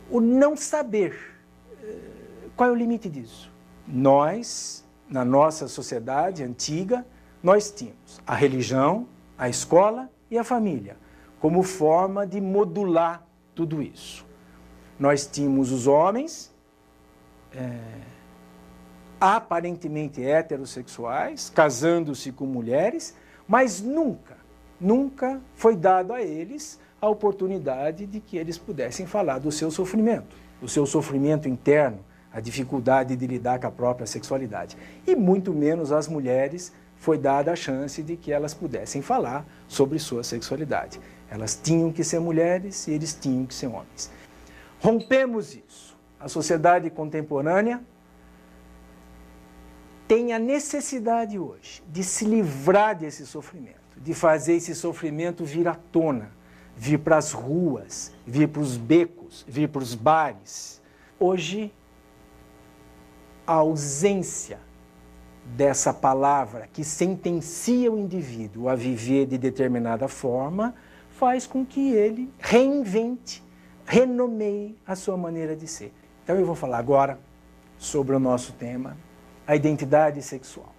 o não saber. Qual é o limite disso? Nós, na nossa sociedade antiga, nós tínhamos a religião, a escola e a família, como forma de modular tudo isso. Nós tínhamos os homens, aparentemente heterossexuais, casando-se com mulheres, mas nunca foi dado a eles a oportunidade de que eles pudessem falar do seu sofrimento interno, a dificuldade de lidar com a própria sexualidade. E muito menos às mulheres foi dada a chance de que elas pudessem falar sobre sua sexualidade. Elas tinham que ser mulheres e eles tinham que ser homens. Rompemos isso. A sociedade contemporânea tem a necessidade hoje de se livrar desse sofrimento, de fazer esse sofrimento vir à tona, vir para as ruas, vir para os becos, vir para os bares. Hoje, a ausência dessa palavra que sentencia o indivíduo a viver de determinada forma faz com que ele reinvente, renomeie a sua maneira de ser. Então eu vou falar agora sobre o nosso tema, a identidade sexual.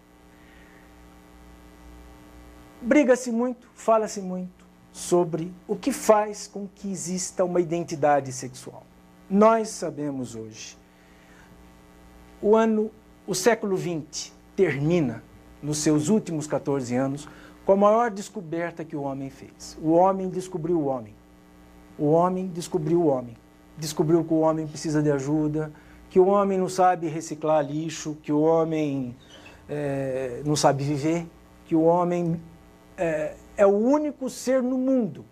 Briga-se muito, fala-se muito sobre o que faz com que exista uma identidade sexual. Nós sabemos hoje, o século XX termina, nos seus últimos 14 anos, com a maior descoberta que o homem fez. O homem descobriu o homem. O homem descobriu o homem. Descobriu que o homem precisa de ajuda, que o homem não sabe reciclar lixo, que o homem não sabe viver, que o homem é o único ser no mundo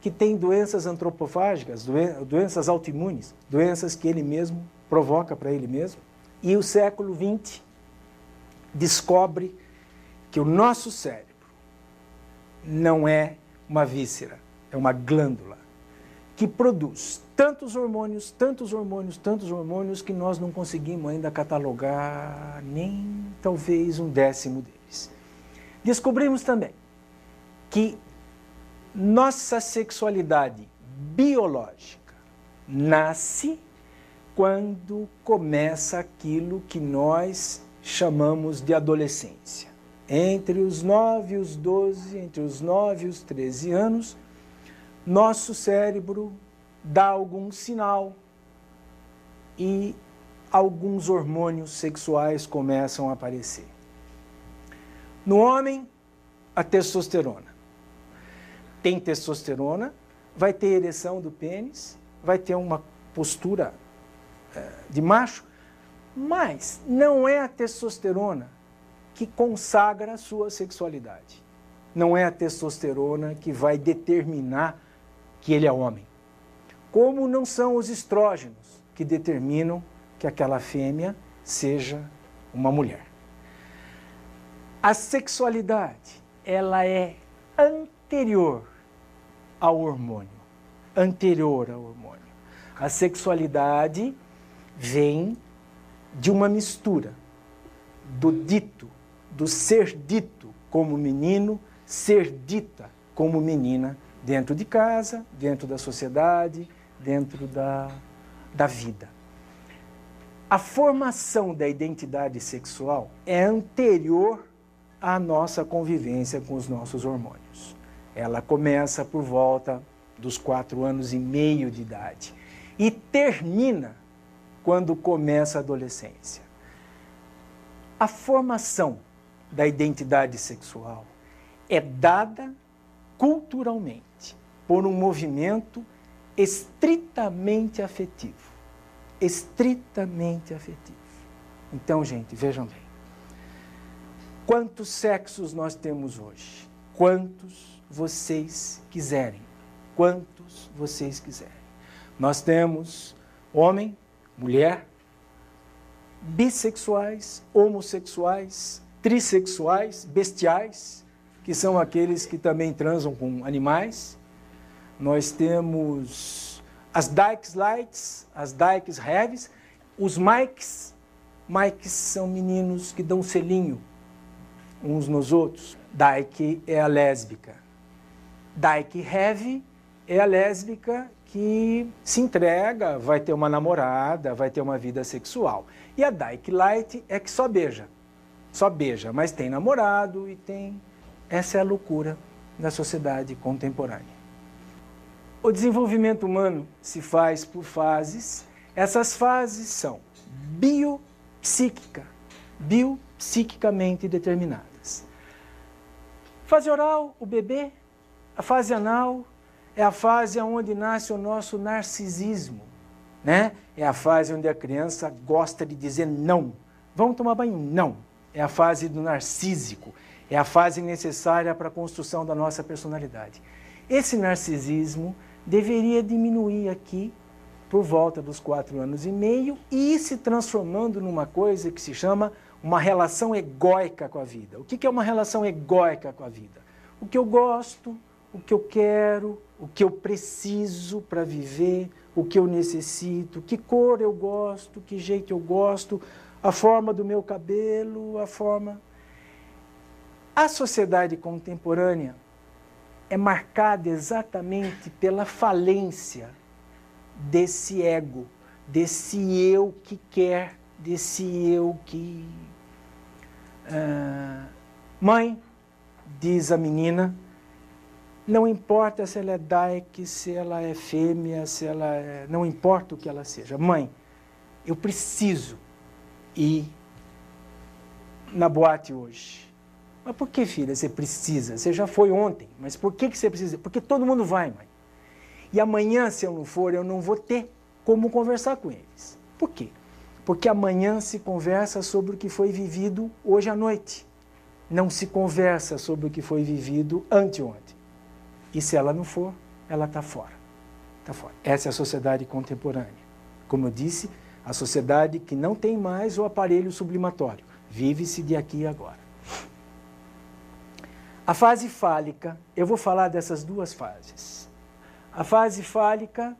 que tem doenças antropofágicas, doenças autoimunes, doenças que ele mesmo provoca para ele mesmo. E o século XX descobre que o nosso cérebro não é uma víscera, é uma glândula que produz tantos hormônios que nós não conseguimos ainda catalogar nem talvez 1/10 deles. Descobrimos também que nossa sexualidade biológica nasce quando começa aquilo que nós chamamos de adolescência. Entre os 9 e os 12, entre os 9 e os 13 anos, nosso cérebro dá algum sinal e alguns hormônios sexuais começam a aparecer. No homem, a testosterona. Tem testosterona, vai ter ereção do pênis, vai ter uma postura de macho, mas não é a testosterona que consagra a sua sexualidade. Não é a testosterona que vai determinar que ele é homem. Como não são os estrógenos que determinam que aquela fêmea seja uma mulher. A sexualidade, ela é anterior ao hormônio. Anterior ao hormônio. A sexualidade vem de uma mistura do ser dito como menino, ser dita como menina, dentro de casa, dentro da sociedade, dentro da vida. A formação da identidade sexual é anterior à nossa convivência com os nossos hormônios. Ela começa por volta dos 4 anos e meio de idade e termina quando começa a adolescência. A formação da identidade sexual é dada culturalmente por um movimento estritamente afetivo. Estritamente afetivo. Então, gente, vejam bem. Quantos sexos nós temos hoje? Quantos vocês quiserem. Quantos vocês quiserem. Nós temos homem, mulher, bissexuais, homossexuais, trissexuais, bestiais, que são aqueles que também transam com animais. Nós temos as dykes lights, as dykes heavies, os mikes. Mikes são meninos que dão selinho uns nos outros. Dyke é a lésbica. Dyke heavy é a lésbica que se entrega, vai ter uma namorada, vai ter uma vida sexual. E a Dyke Light é que só beija, mas tem namorado e tem... Essa é a loucura da sociedade contemporânea. O desenvolvimento humano se faz por fases. Essas fases são biopsiquicamente determinadas. Fase oral, o bebê. A fase anal é a fase onde nasce o nosso narcisismo, né? É a fase onde a criança gosta de dizer não. Vamos tomar banho? Não. É a fase do narcísico. É a fase necessária para a construção da nossa personalidade. Esse narcisismo deveria diminuir aqui por volta dos 4 anos e meio e ir se transformando numa coisa que se chama uma relação egóica com a vida. O que é uma relação egóica com a vida? O que eu gosto, o que eu quero, o que eu preciso para viver, o que eu necessito, que cor eu gosto, que jeito eu gosto, a forma do meu cabelo, a forma... A sociedade contemporânea é marcada exatamente pela falência desse ego, desse eu que quer, desse eu que... Mãe, diz a menina, não importa se ela é dyke, se ela é fêmea, se ela é... não importa o que ela seja. Mãe, eu preciso ir na boate hoje. Mas por que, filha, você precisa? Você já foi ontem, mas por que você precisa? Porque todo mundo vai, mãe. E amanhã, se eu não for, eu não vou ter como conversar com eles. Por quê? Porque amanhã se conversa sobre o que foi vivido hoje à noite. Não se conversa sobre o que foi vivido anteontem. E se ela não for, ela está fora. Está fora. Essa é a sociedade contemporânea. Como eu disse, a sociedade que não tem mais o aparelho sublimatório. Vive-se de aqui e agora. A fase fálica, eu vou falar dessas duas fases. A fase fálica,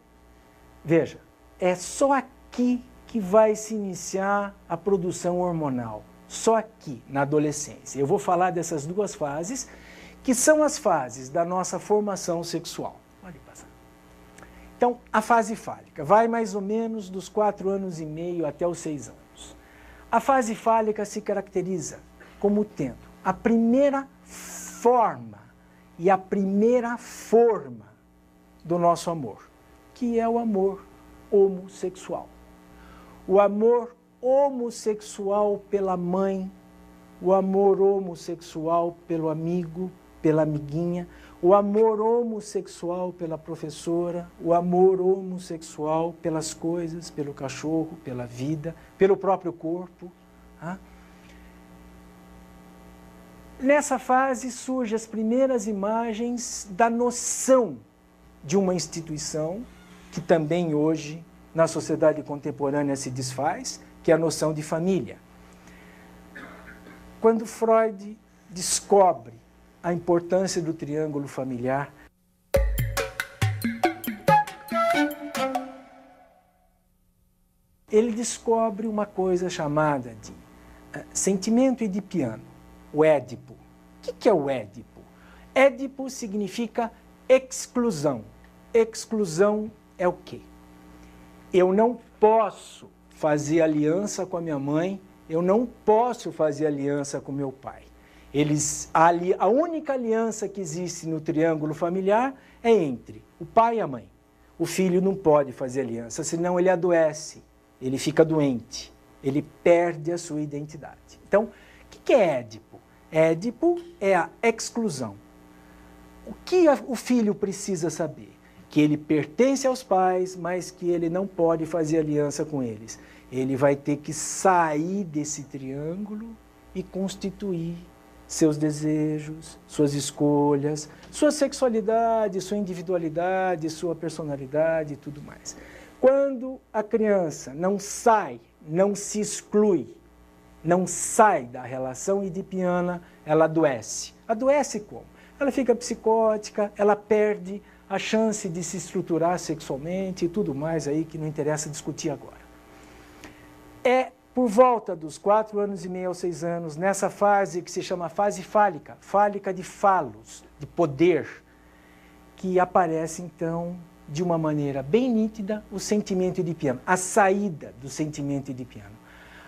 veja, é só aqui que vai se iniciar a produção hormonal. Só aqui, na adolescência. Eu vou falar dessas duas fases, que são as fases da nossa formação sexual. Pode passar. Então, a fase fálica vai mais ou menos dos 4 anos e meio até os 6 anos. A fase fálica se caracteriza como tendo a primeira forma e a primeira forma do nosso amor, que é o amor homossexual. O amor homossexual pela mãe, o amor homossexual pelo amigo, pela amiguinha, o amor homossexual pela professora, o amor homossexual pelas coisas, pelo cachorro, pela vida, pelo próprio corpo. Tá? Nessa fase surgem as primeiras imagens da noção de uma instituição, que também hoje, na sociedade contemporânea, se desfaz, que é a noção de família. Quando Freud descobre a importância do triângulo familiar, ele descobre uma coisa chamada de sentimento edipiano, o Édipo. O que é o Édipo? Édipo significa exclusão. Exclusão é o quê? Eu não posso fazer aliança com a minha mãe, eu não posso fazer aliança com meu pai. A única aliança que existe no triângulo familiar é entre o pai e a mãe. O filho não pode fazer aliança, senão ele adoece, ele fica doente, ele perde a sua identidade. Então, o que é Édipo? Édipo é a exclusão. O que o filho precisa saber? Que ele pertence aos pais, mas que ele não pode fazer aliança com eles. Ele vai ter que sair desse triângulo e constituir seus desejos, suas escolhas, sua sexualidade, sua individualidade, sua personalidade e tudo mais. Quando a criança não sai, não se exclui, não sai da relação edipiana, ela adoece. Adoece como? Ela fica psicótica, ela perde a chance de se estruturar sexualmente e tudo mais aí que não interessa discutir agora. É por volta dos 4 anos e meio aos 6 anos, nessa fase que se chama fase fálica, fálica de falos, de poder, que aparece então de uma maneira bem nítida o sentimento edipiano, a saída do sentimento edipiano.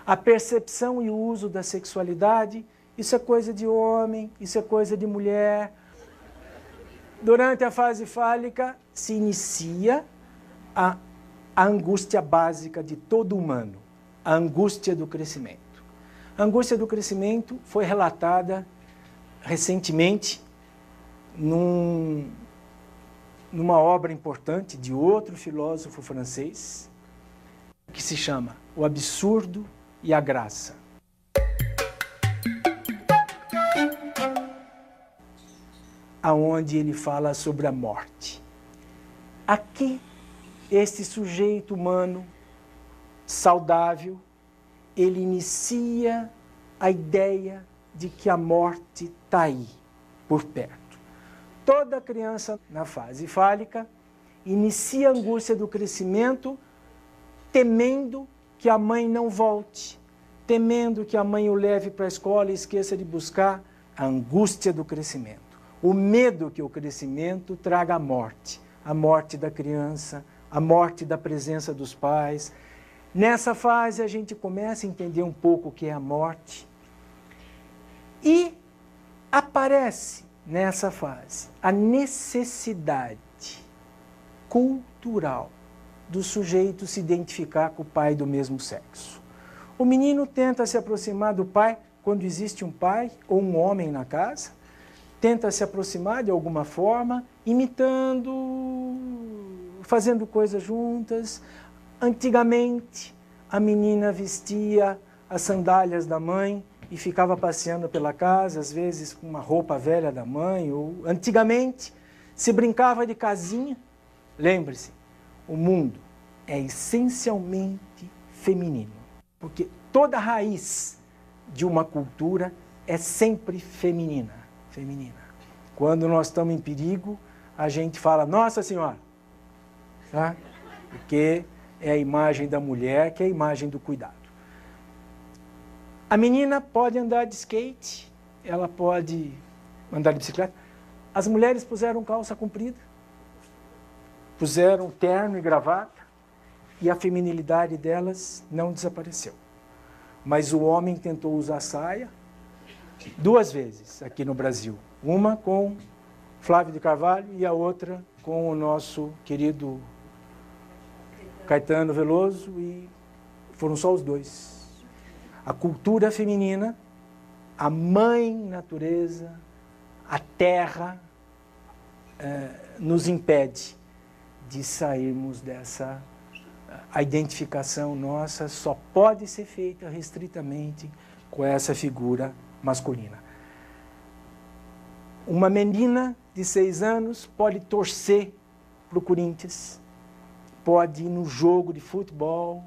A percepção e o uso da sexualidade, isso é coisa de homem, isso é coisa de mulher. Durante a fase fálica se inicia a angústia básica de todo humano, a angústia do crescimento. A angústia do crescimento foi relatada recentemente numa obra importante de outro filósofo francês, que se chama O Absurdo e a Graça. Aonde ele fala sobre a morte. Aqui, esse sujeito humano saudável, ele inicia a ideia de que a morte está aí, por perto. Toda criança na fase fálica inicia a angústia do crescimento temendo que a mãe não volte, temendo que a mãe o leve para a escola e esqueça de buscar, a angústia do crescimento. O medo que o crescimento traga a morte da criança, a morte da presença dos pais. Nessa fase a gente começa a entender um pouco o que é a morte e aparece nessa fase a necessidade cultural do sujeito se identificar com o pai do mesmo sexo. O menino tenta se aproximar do pai quando existe um pai ou um homem na casa, tenta se aproximar de alguma forma, imitando, fazendo coisas juntas. Antigamente, a menina vestia as sandálias da mãe e ficava passeando pela casa, às vezes com uma roupa velha da mãe. Ou antigamente, se brincava de casinha. Lembre-se, o mundo é essencialmente feminino, porque toda a raiz de uma cultura é sempre feminina. Quando nós estamos em perigo, a gente fala, Nossa Senhora, tá? Porque é a imagem da mulher, que é a imagem do cuidado. A menina pode andar de skate, ela pode andar de bicicleta. As mulheres puseram calça comprida, puseram terno e gravata, e a feminilidade delas não desapareceu. Mas o homem tentou usar saia 2 vezes aqui no Brasil. Uma com Flávio de Carvalho e a outra com o nosso querido Caetano Veloso, e foram só os 2. A cultura feminina, a mãe natureza, a terra, nos impede de sairmos dessa... A identificação nossa só pode ser feita restritamente com essa figura masculina. Uma menina de 6 anos pode torcer para o Corinthians, pode ir no jogo de futebol,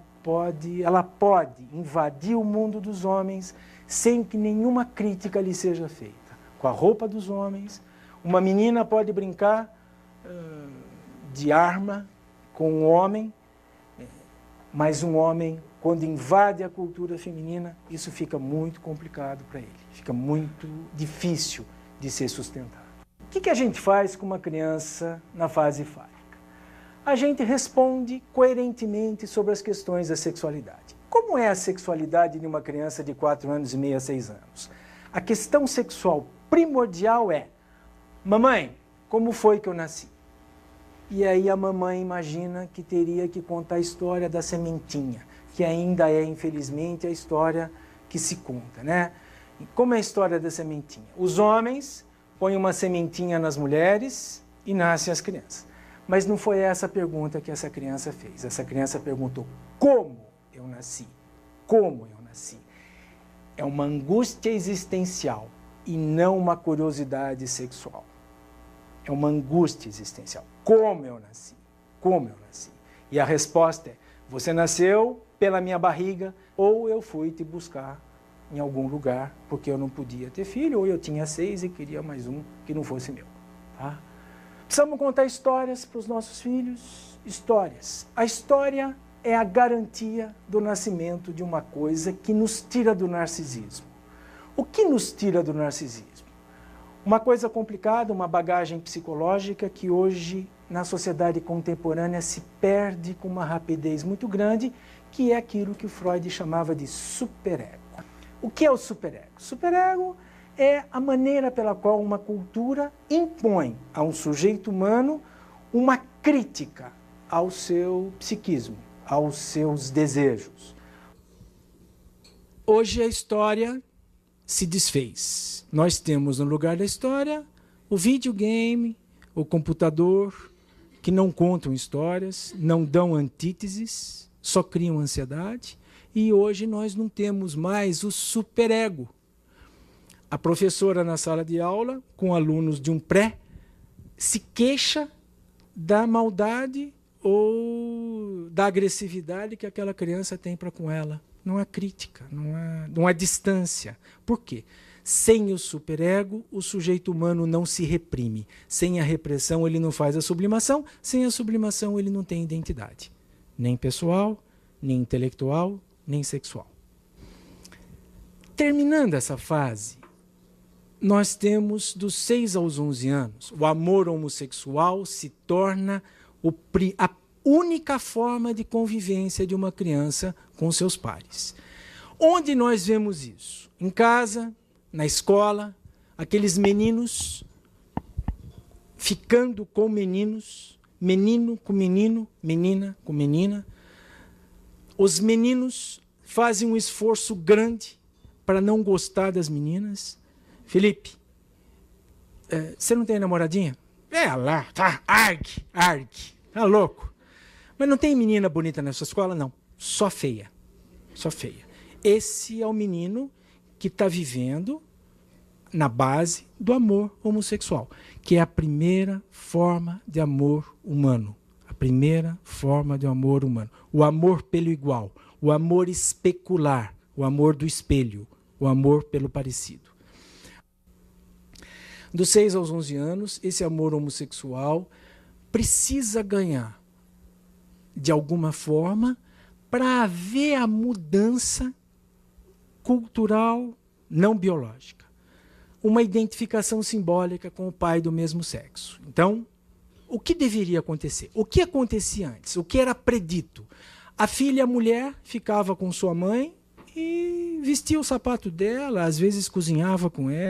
ela pode invadir o mundo dos homens sem que nenhuma crítica lhe seja feita. Com a roupa dos homens, uma menina pode brincar de arma com um homem, mas um homem, quando invade a cultura feminina, isso fica muito complicado para ele, fica muito difícil de ser sustentado. O que a gente faz com uma criança na fase fálica? A gente responde coerentemente sobre as questões da sexualidade. Como é a sexualidade de uma criança de 4 anos e meio a 6 anos? A questão sexual primordial é: mamãe, como foi que eu nasci? E aí a mamãe imagina que teria que contar a história da sementinha, que ainda é, infelizmente, a história que se conta, né? E como é a história da sementinha? Os homens põem uma sementinha nas mulheres e nascem as crianças. Mas não foi essa a pergunta que essa criança fez. Essa criança perguntou: como eu nasci? Como eu nasci? É uma angústia existencial e não uma curiosidade sexual. É uma angústia existencial. Como eu nasci? Como eu nasci? E a resposta é: você nasceu pela minha barriga, ou eu fui te buscar em algum lugar, porque eu não podia ter filho, ou eu tinha 6 e queria mais um que não fosse meu. Tá? Precisamos contar histórias para os nossos filhos, histórias. A história é a garantia do nascimento de uma coisa que nos tira do narcisismo. O que nos tira do narcisismo? Uma coisa complicada, uma bagagem psicológica que hoje na sociedade contemporânea se perde com uma rapidez muito grande, que é aquilo que o Freud chamava de superego. O que é o superego? Superego é a maneira pela qual uma cultura impõe a um sujeito humano uma crítica ao seu psiquismo, aos seus desejos. Hoje a história se desfez. Nós temos no lugar da história o videogame, o computador, que não contam histórias, não dão antíteses, só criam ansiedade. E hoje nós não temos mais o superego. A professora na sala de aula, com alunos de um pré, se queixa da maldade ou da agressividade que aquela criança tem para com ela. Não há crítica, não há distância. Por quê? Sem o superego, o sujeito humano não se reprime. Sem a repressão, ele não faz a sublimação. Sem a sublimação, ele não tem identidade. Nem pessoal, nem intelectual, nem sexual. Terminando essa fase, nós temos dos 6 aos 11 anos, o amor homossexual se torna a única forma de convivência de uma criança com seus pares. Onde nós vemos isso? Em casa, na escola, aqueles meninos ficando com meninos, menino com menino, menina com menina. Os meninos fazem um esforço grande para não gostar das meninas. Felipe, você não tem namoradinha? Lá, tá, argue, tá louco. Mas não tem menina bonita nessa escola? Não, só feia, só feia. Esse é o menino que está vivendo na base do amor homossexual, que é a primeira forma de amor humano. A primeira forma de amor humano. O amor pelo igual, o amor especular, o amor do espelho, o amor pelo parecido. Dos 6 aos 11 anos, esse amor homossexual precisa ganhar, de alguma forma, para haver a mudança cultural não biológica. Uma identificação simbólica com o pai do mesmo sexo. Então, o que deveria acontecer? O que acontecia antes? O que era predito? A filha, a mulher, ficava com sua mãe e vestia o sapato dela, às vezes cozinhava com ela.